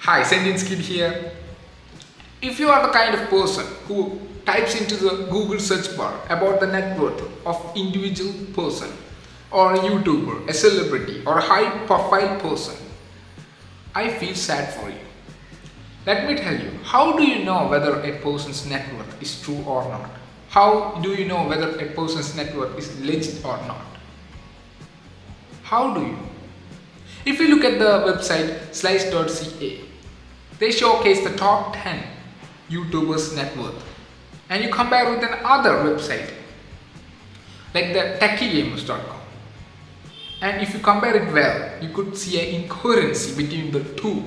Hi, Sentence Kid here. If you are the kind of person who types into the Google search bar about the net worth of individual person or a YouTuber, a celebrity or a high profile person, I feel sad for you. Let me tell you, how do you know whether a person's net worth is true or not? How do you know whether a person's net worth is legit or not? How do you? If you look at the website slice.ca, they showcase the top 10 YouTubers' net worth, and you compare with another website like the techiegamers.com, and if you compare it well, you could see an incoherency between the two.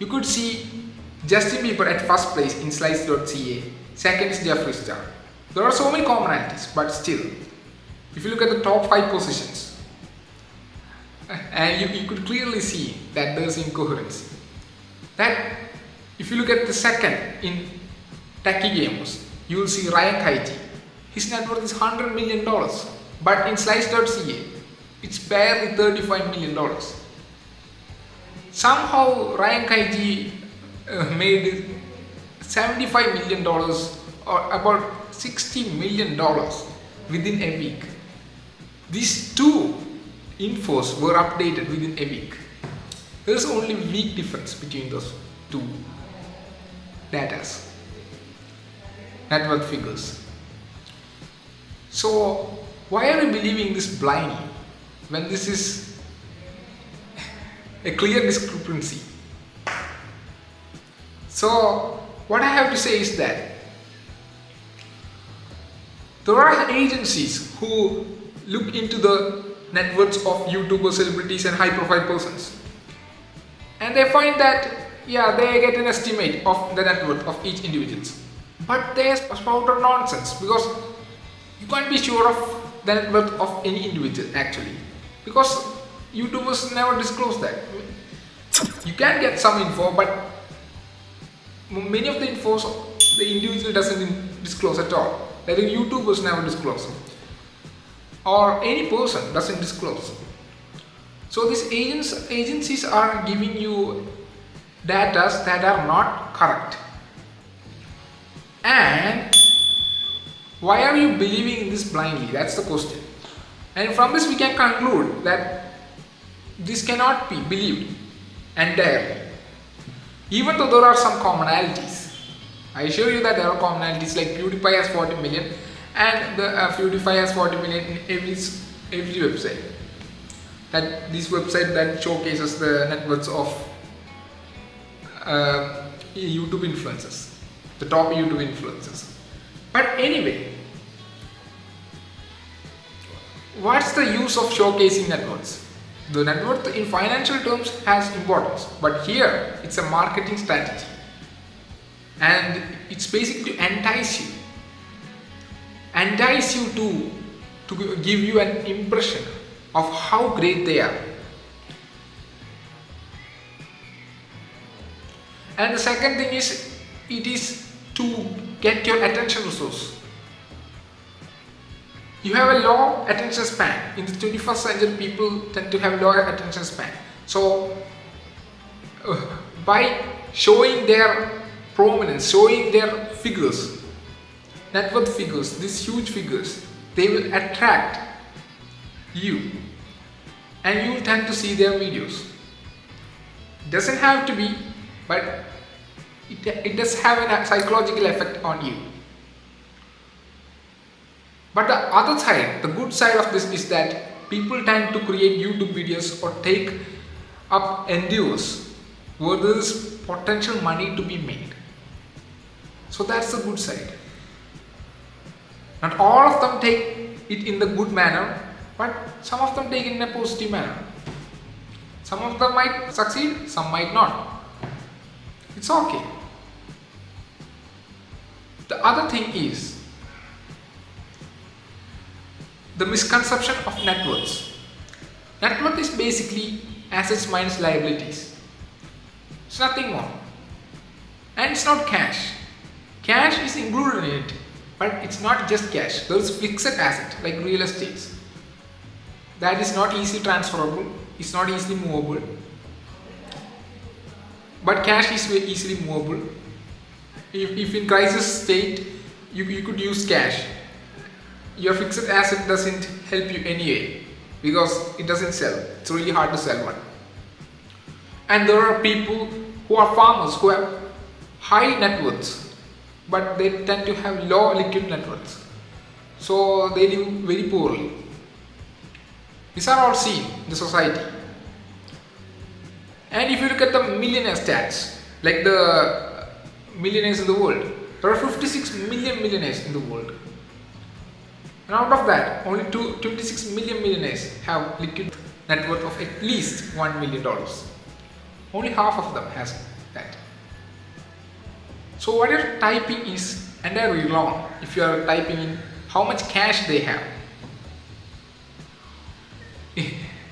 You could see Justin Bieber at first place in slice.ca, second is Jeffree Star. There are so many commonalities, but still, if you look at the top 5 positions, and you could clearly see that there is incoherency. That if you look at the second in Techie Gamers, you will see Ryan Kaiji. His net worth is $100 million, but in Slice.ca, it's barely $35 million. Somehow Ryan Kaiji made $75 million or about $60 million within a week. These two infos were updated within a week. There is only a week difference between those two datas, net worth figures. So why are we believing this blindly when this is a clear discrepancy? So what I have to say is that there are agencies who look into the net worths of YouTubers, celebrities and high profile persons, and they find that they get an estimate of the net worth of each individual, but they spouted nonsense, because you can't be sure of the net worth of any individual actually, because YouTubers never disclose that. You can get some info, but many of the infos the individual doesn't disclose at all. Like the YouTubers never disclose, or any person doesn't disclose. So these agencies are giving you data that are not correct. And why are you believing in this blindly? That's the question. And from this we can conclude that this cannot be believed entirely. Even though there are some commonalities. I assure you that there are commonalities, like PewDiePie has 40 million and the PewDiePie has 40 million in every website. That this website that showcases the net worths of YouTube influencers, the top YouTube influencers. But anyway, what's the use of showcasing net worths? The net worth in financial terms has importance, but here it's a marketing strategy, and it's basically to entice you to give you an impression of how great they are. And the second thing is, it is to get your attention resource. You have a low attention span. In the 21st century, people tend to have low attention span. So by showing their prominence, showing their figures, net worth figures, these huge figures, they will attract you, and you will tend to see their videos. It doesn't have to be, but it does have a psychological effect on you. But the other side, the good side of this is that people tend to create YouTube videos or take up endeavors where there is potential money to be made. So that's the good side. Not all of them take it in the good manner, but some of them take it in a positive manner. Some of them might succeed, some might not. It's okay. The other thing is the misconception of net worths. Net worth is basically assets minus liabilities. It's nothing more. And it's not cash. Cash is included in it, but it's not just cash. There is fixed asset like real estate. That is not easily transferable, it's not easily movable. but cash is very easily movable. If in crisis state, you could use cash. Your fixed asset doesn't help you anyway because it doesn't sell. It's really hard to sell one. And there are people who are farmers who have high net worths, but they tend to have low liquid net worths. So they live very poorly. These are all seen in the society. And if you look at the millionaire stats, like the millionaires in the world, there are 56 million millionaires in the world. And out of that, only 26 million millionaires have liquid net worth of at least $1 million. Only half of them has that. So what you're typing is entirely wrong if you are typing in how much cash they have.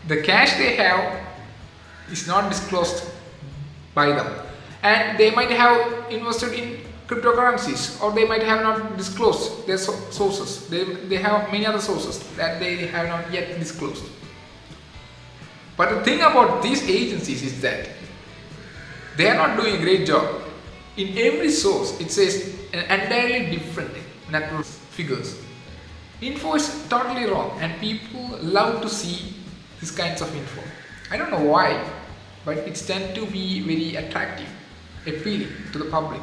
The cash they have is not disclosed by them, and they might have invested in cryptocurrencies, or they might have not disclosed their sources. They have many other sources that they have not yet disclosed. But the thing about these agencies is that they are not doing a great job. In every source it says an entirely different net worth figures. Info is totally wrong, and people love to see these kinds of info. I don't know why, but it tends to be very attractive, appealing to the public.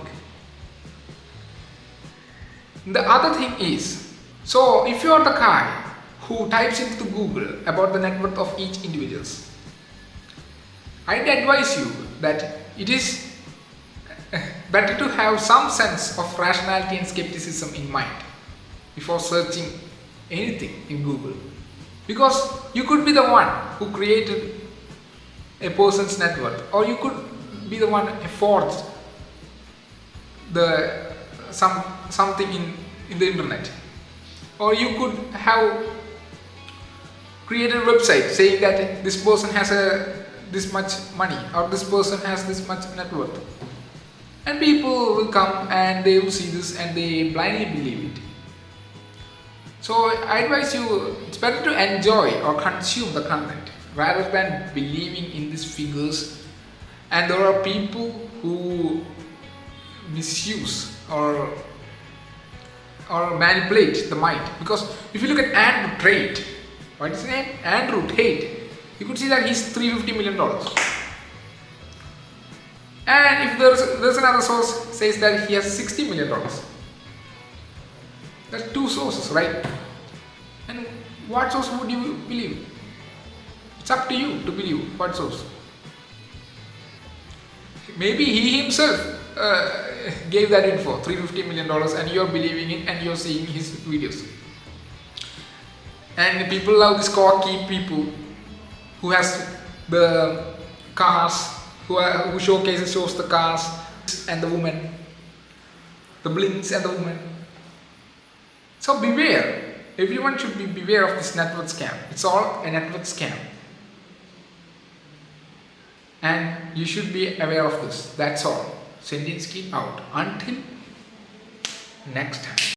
The other thing is, so if you are the guy who types into Google about the net worth of each individual, I'd advise you that it is better to have some sense of rationality and skepticism in mind before searching anything in Google, because you could be the one who created a person's net worth, or you could be the one who forged something in the internet, or you could have created a website saying that this person has this much money, or this person has this much net worth, and people will come and they will see this and they blindly believe it. So I advise you, it's better to enjoy or consume the content rather than believing in these figures. And there are people who misuse or manipulate the mind, because if you look at Andrew Tate, what is his name? Andrew Tate, you could see that he's $350 million. And if there's another source says that he has $60 million. That's two sources, right? And what source would you believe? It's up to you to believe what source. Maybe he himself gave that info, $350 million, and you're believing it and you're seeing his videos. And people love these cocky people who has the cars, who shows the cars and the women, the blinks and the women. So beware. Everyone should beware of this network scam. It's all a network scam. And you should be aware of this. That's all. Sendinsky out. Until next time.